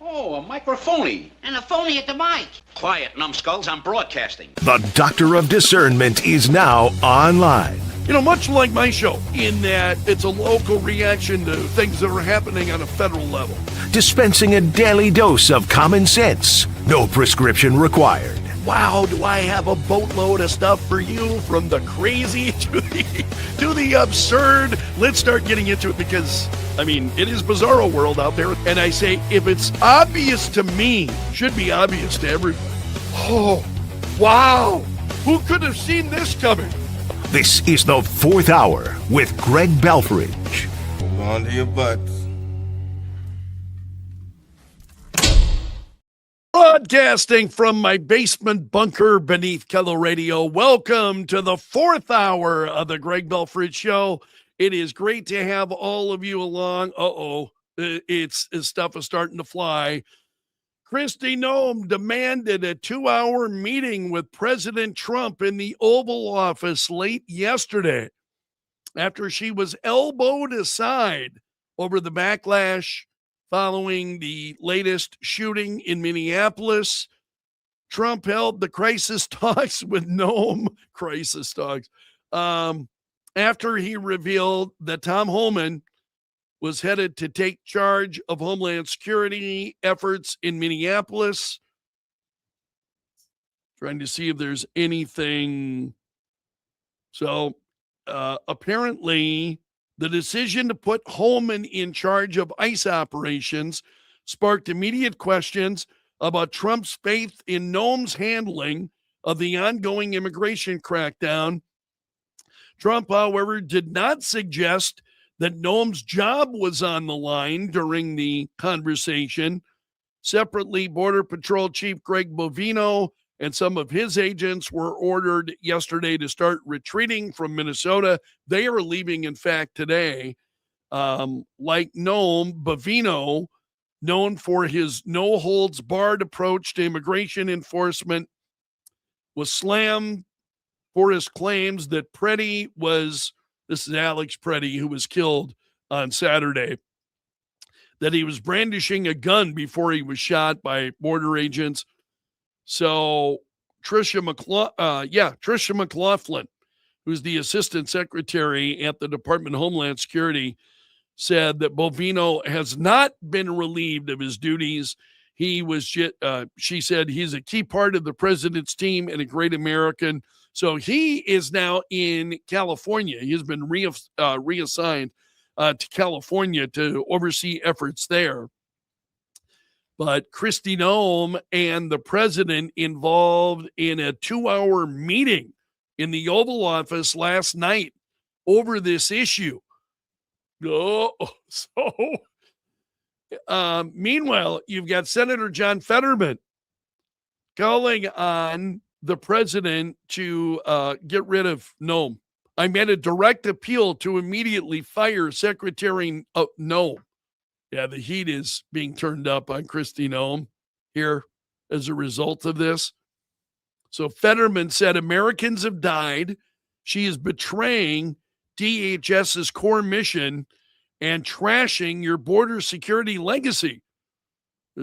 Oh, a microphony. And a phony at the mic. Quiet, numbskulls, I'm broadcasting. The Doctor of Discernment is now online. You know, much like my show, in that it's a local reaction to things that are happening on a federal level. Dispensing a daily dose of common sense. No prescription required. Wow, do I have a boatload of stuff for you, from the crazy to the absurd. Let's start getting into it because, I mean, it is bizarro world out there. And I say, if it's obvious to me, should be obvious to everybody. Oh, wow. Who could have seen this coming? This is the fourth hour with Greg Belfrage. Hold on to your butts. Broadcasting from my basement bunker beneath Kello Radio. Welcome to the fourth hour of the Greg Belfrage Show. It is great to have all of you along. It's stuff is starting to fly. Kristi Noem demanded a 2-hour meeting with President Trump in the Oval Office late yesterday after she was elbowed aside over the backlash following the latest shooting in Minneapolis. Trump held the crisis talks with Noem, after he revealed that Tom Homan was headed to take charge of Homeland Security efforts in Minneapolis. Trying to see if there's anything. So apparently the decision to put Homan in charge of ICE operations sparked immediate questions about Trump's faith in Noem's handling of the ongoing immigration crackdown. Trump, however, did not suggest that Noem's job was on the line during the conversation. Separately, Border Patrol Chief Greg Bovino and some of his agents were ordered yesterday to start retreating from Minnesota. They are leaving, in fact, today. Like Noem, Bovino, known for his no-holds-barred approach to immigration enforcement, was slammed for his claims that Preddy was, this is Alex Preddy, who was killed on Saturday, that he was brandishing a gun before he was shot by border agents. So Tricia McLaughlin, who's the assistant secretary at the Department of Homeland Security, said that Bovino has not been relieved of his duties. She said he's a key part of the president's team and a great American. So he is now in California. He has been reassigned to California to oversee efforts there. But Kristi Noem and the president involved in a 2-hour meeting in the Oval Office last night over this issue. Meanwhile, you've got Senator John Fetterman calling on the president to get rid of Noem. I made a direct appeal to immediately fire Secretary Noem. Yeah, the heat is being turned up on Kristi Noem here as a result of this. So Fetterman said Americans have died. She is betraying DHS's core mission and trashing your border security legacy.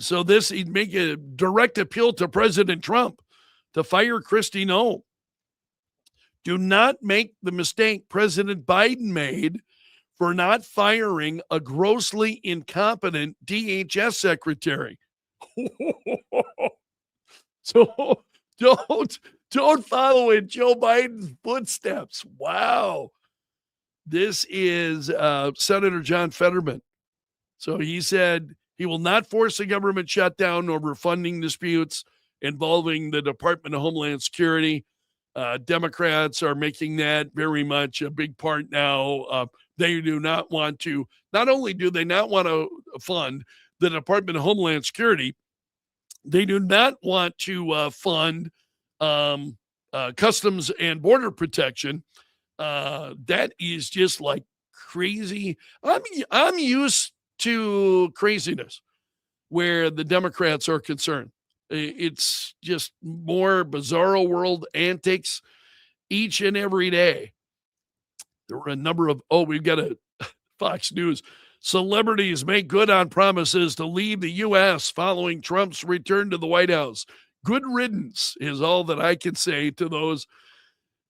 So he'd make a direct appeal to President Trump to fire Kristi Noem. Do not make the mistake President Biden made for not firing a grossly incompetent DHS secretary. So don't follow in Joe Biden's footsteps. Wow. This is Senator John Fetterman. So he said he will not force a government shutdown over funding disputes involving the Department of Homeland Security. Democrats are making that very much a big part now. They do not want to, not only do they not want to fund the Department of Homeland Security, they do not want to fund Customs and Border Protection. That is just like crazy. I'm used to craziness where the Democrats are concerned. It's just more bizarro world antics each and every day. There were a number of, we've got a Fox News. Celebrities make good on promises to leave the U.S. following Trump's return to the White House. Good riddance is all that I can say to those.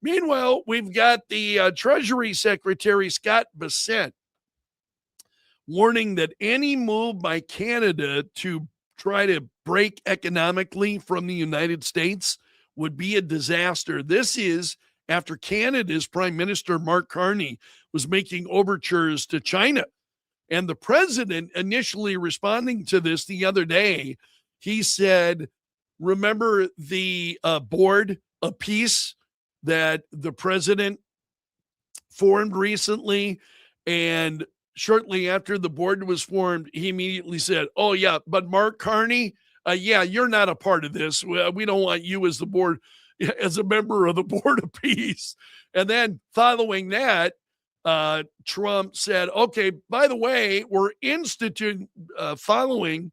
Meanwhile, we've got the Treasury Secretary, Scott Bessent, warning that any move by Canada to try to break economically from the United States would be a disaster. This is after Canada's Prime Minister, Mark Carney, was making overtures to China. And the president initially responding to this the other day, he said, remember the board of peace that the president formed recently? And shortly after the board was formed, he immediately said, oh, yeah, but Mark Carney, yeah, you're not a part of this. We don't want you as the board, as a member of the board of peace. And then following that, Trump said, okay, by the way, we're instituting, following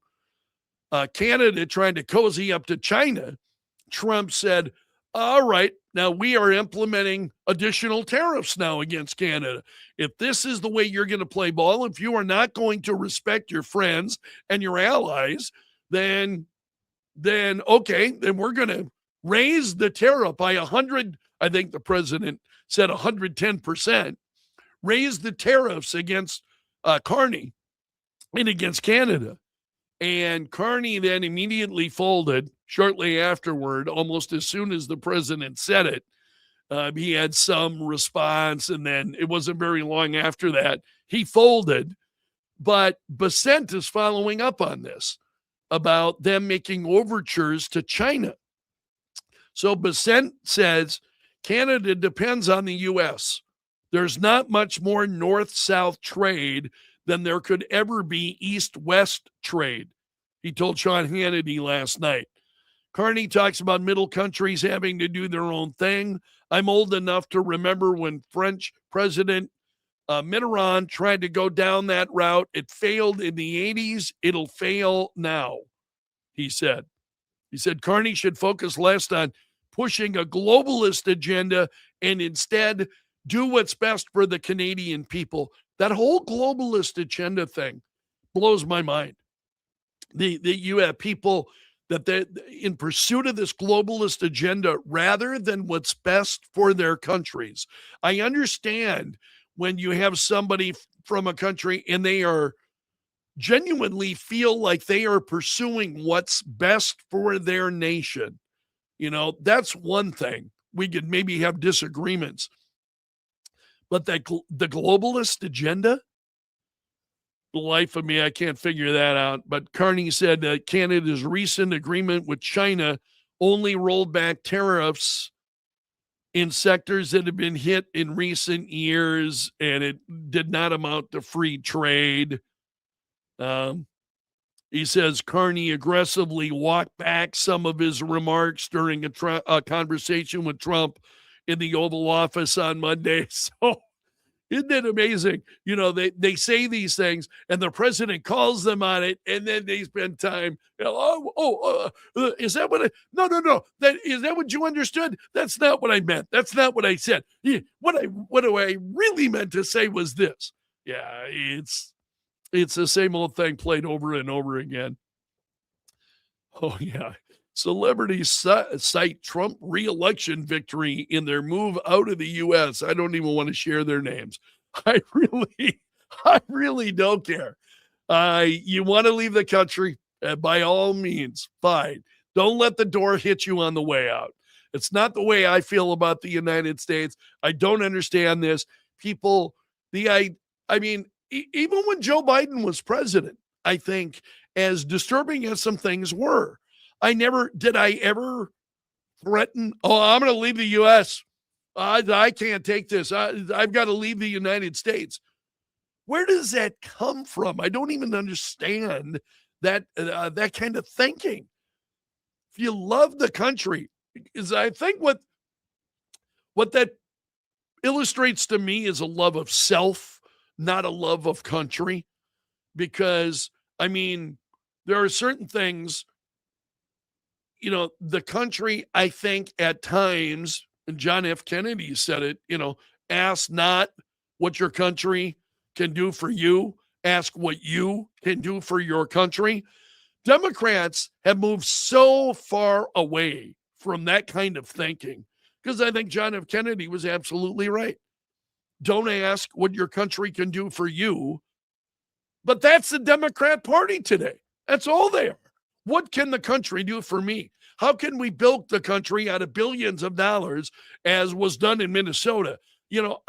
Canada trying to cozy up to China. Trump said, all right, now we are implementing additional tariffs now against Canada. If this is the way you're going to play ball, if you are not going to respect your friends and your allies, then okay, then we're going to raise the tariff by 100. I think the president said 110%. Raise the tariffs against Carney and against Canada. And Carney then immediately folded shortly afterward, almost as soon as the president said it. He had some response, and then it wasn't very long after that, he folded. But Bessent is following up on this about them making overtures to China. So Bessent says Canada depends on the U.S. There's not much more north-south trade than there could ever be east-west trade, he told Sean Hannity last night. Carney talks about middle countries having to do their own thing. I'm old enough to remember when French President Mitterrand tried to go down that route. It failed in the 80s. It'll fail now, he said. He said Carney should focus less on pushing a globalist agenda and instead do what's best for the Canadian people. That whole globalist agenda thing blows my mind. You have people that they're in pursuit of this globalist agenda rather than what's best for their countries. I understand when you have somebody from a country and they are genuinely feel like they are pursuing what's best for their nation. You know, that's one thing. We could maybe have disagreements. But the globalist agenda, the life of me, I can't figure that out. But Carney said that Canada's recent agreement with China only rolled back tariffs in sectors that have been hit in recent years, and it did not amount to free trade. He says Carney aggressively walked back some of his remarks during a conversation with Trump in the Oval Office on Monday. So isn't it amazing? You know, they say these things and the president calls them on it, and then they spend time. Is that what no. Is that what you understood? That's not what I meant. That's not what I said. What I really meant to say was this. Yeah, it's the same old thing played over and over again. Oh, yeah. Celebrities cite Trump re-election victory in their move out of the U.S. I don't even want to share their names. I really don't care. You want to leave the country, by all means, fine. Don't let the door hit you on the way out. It's not the way I feel about the United States. I don't understand this. People, I mean, even when Joe Biden was president, I think, as disturbing as some things were, I ever threaten, I'm going to leave the U.S. I can't take this. I've got to leave the United States. Where does that come from? I don't even understand that kind of thinking. If you love the country, is I think what that illustrates to me is a love of self, not a love of country. Because, I mean, there are certain things, you know, the country, I think at times, and John F. Kennedy said it, you know, ask not what your country can do for you, ask what you can do for your country. Democrats have moved so far away from that kind of thinking because I think John F. Kennedy was absolutely right. Don't ask what your country can do for you. But that's the Democrat Party today. That's all they are. What can the country do for me? How can we build the country out of billions of dollars as was done in Minnesota? You know,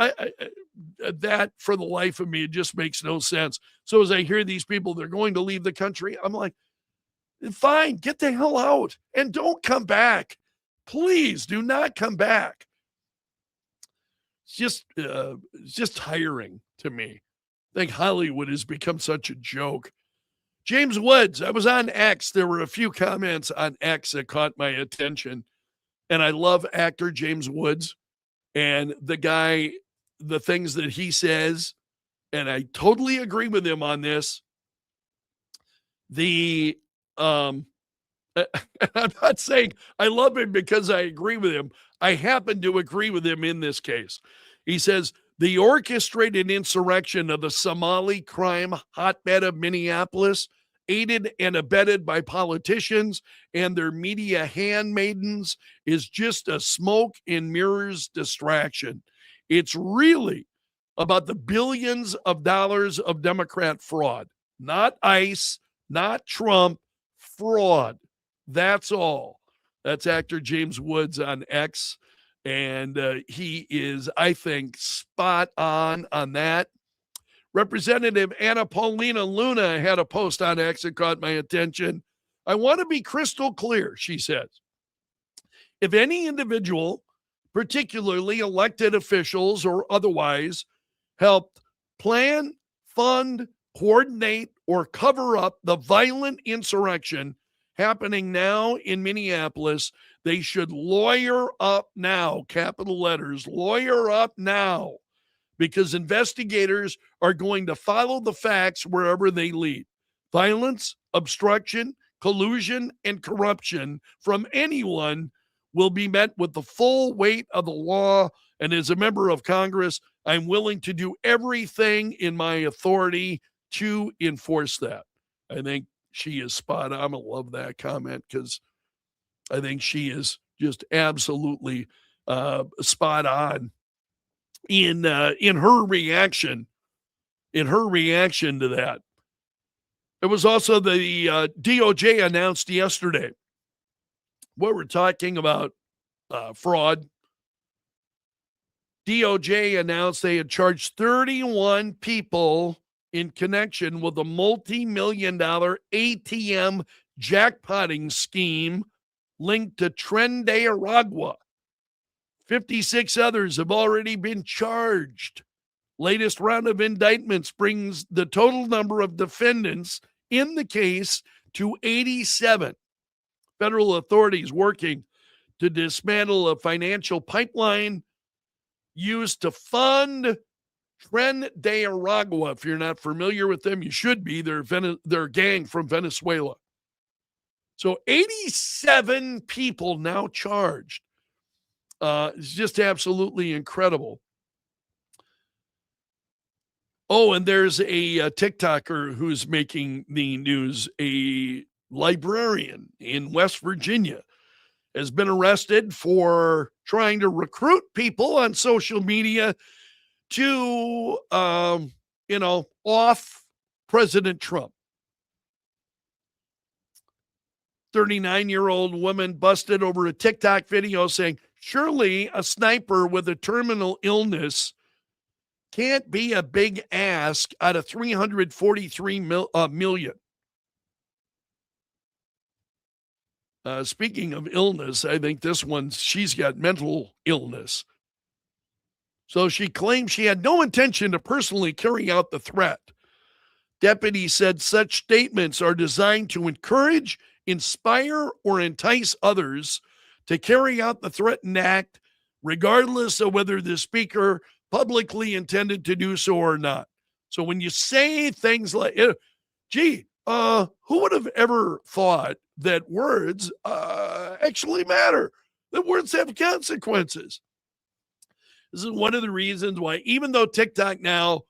that for the life of me, it just makes no sense. So as I hear these people, they're going to leave the country, I'm like, fine, get the hell out and don't come back. Please do not come back. It's just tiring to me. I think Hollywood has become such a joke. James Woods, I was on X. There were a few comments on X that caught my attention. And I love actor James Woods and the guy, the things that he says. And I totally agree with him on this. I'm not saying I love him because I agree with him. I happen to agree with him in this case. He says, the orchestrated insurrection of the Somali crime hotbed of Minneapolis, aided and abetted by politicians and their media handmaidens, is just a smoke and mirrors distraction. It's really about the billions of dollars of Democrat fraud, not ICE, not Trump, fraud. That's all. That's actor James Woods on X. And he is, I think, spot on that. Representative Anna Paulina Luna had a post on X that caught my attention. I want to be crystal clear, she says. If any individual, particularly elected officials or otherwise, helped plan, fund, coordinate, or cover up the violent insurrection happening now in Minneapolis, they should lawyer up now, capital letters, lawyer up now, because investigators are going to follow the facts wherever they lead. Violence, obstruction, collusion, and corruption from anyone will be met with the full weight of the law. And as a member of Congress, I'm willing to do everything in my authority to enforce that. I think she is spot on. I love that comment because I think she is just absolutely spot on in her reaction. In her reaction to that. It was also the DOJ announced yesterday. What we're talking about fraud. DOJ announced they had charged 31 people in connection with a multi-million-dollar ATM jackpotting scheme linked to Tren de Aragua. 56 others have already been charged. Latest round of indictments brings the total number of defendants in the case to 87. Federal authorities working to dismantle a financial pipeline used to fund Tren de Aragua. If you're not familiar with them, you should be. They're a gang from Venezuela. So 87 people now charged. It's just absolutely incredible. Oh, and there's a TikToker who's making the news. A librarian in West Virginia has been arrested for trying to recruit people on social media to, off President Trump. 39-year-old woman busted over a TikTok video saying, surely a sniper with a terminal illness can't be a big ask out of 343 million. Speaking of illness, I think she's got mental illness. So she claimed she had no intention to personally carry out the threat. Deputies said such statements are designed to encourage, inspire, or entice others to carry out the threatened act, regardless of whether the speaker publicly intended to do so or not. So when you say things like, who would have ever thought that words actually matter, that words have consequences? This is one of the reasons why, even though TikTok now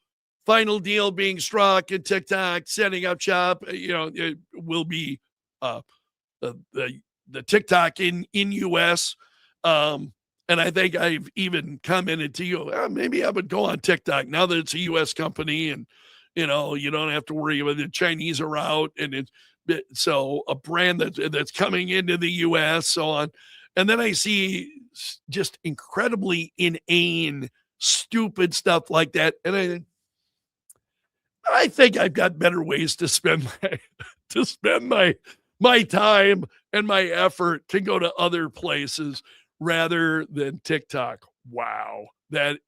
final deal being struck and TikTok setting up shop, it will be the TikTok in US. And I think I've even commented to you, maybe I would go on TikTok now that it's a US company, and you don't have to worry about the Chinese are out, and so a brand that's coming into the US, so on. And then I see just incredibly inane, stupid stuff like that, and I think I've got better ways to spend my time and my effort to go to other places rather than TikTok. Wow. That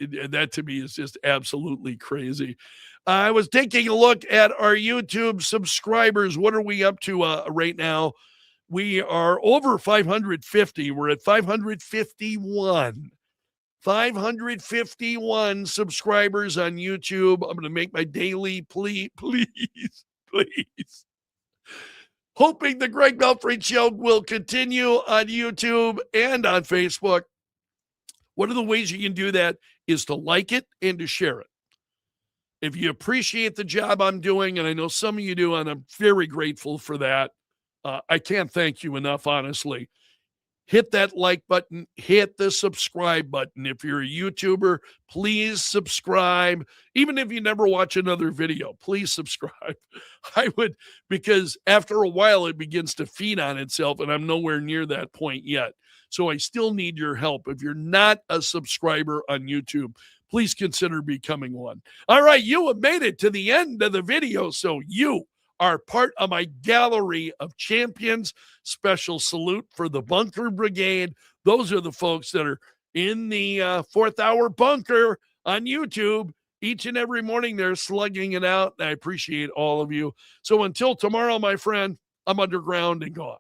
to me is just absolutely crazy. I was taking a look at our YouTube subscribers. What are we up to right now? We are over 550. We're at 551. 551 subscribers on YouTube. I'm going to make my daily plea, please. Hoping the Greg Belfrage Show will continue on YouTube and on Facebook. One of the ways you can do that is to like it and to share it. If you appreciate the job I'm doing, and I know some of you do, and I'm very grateful for that, I can't thank you enough, honestly. Hit that like button, hit the subscribe button. If you're a YouTuber, please subscribe. Even if you never watch another video, please subscribe. I would, because after a while it begins to feed on itself, and I'm nowhere near that point yet. So I still need your help. If you're not a subscriber on YouTube, please consider becoming one. All right, you have made it to the end of the video, so you are part of my gallery of champions. Special salute for the Bunker Brigade. Those are the folks that are in the fourth hour bunker on YouTube. Each and every morning they're slugging it out. I appreciate all of you. So until tomorrow, my friend, I'm underground and gone.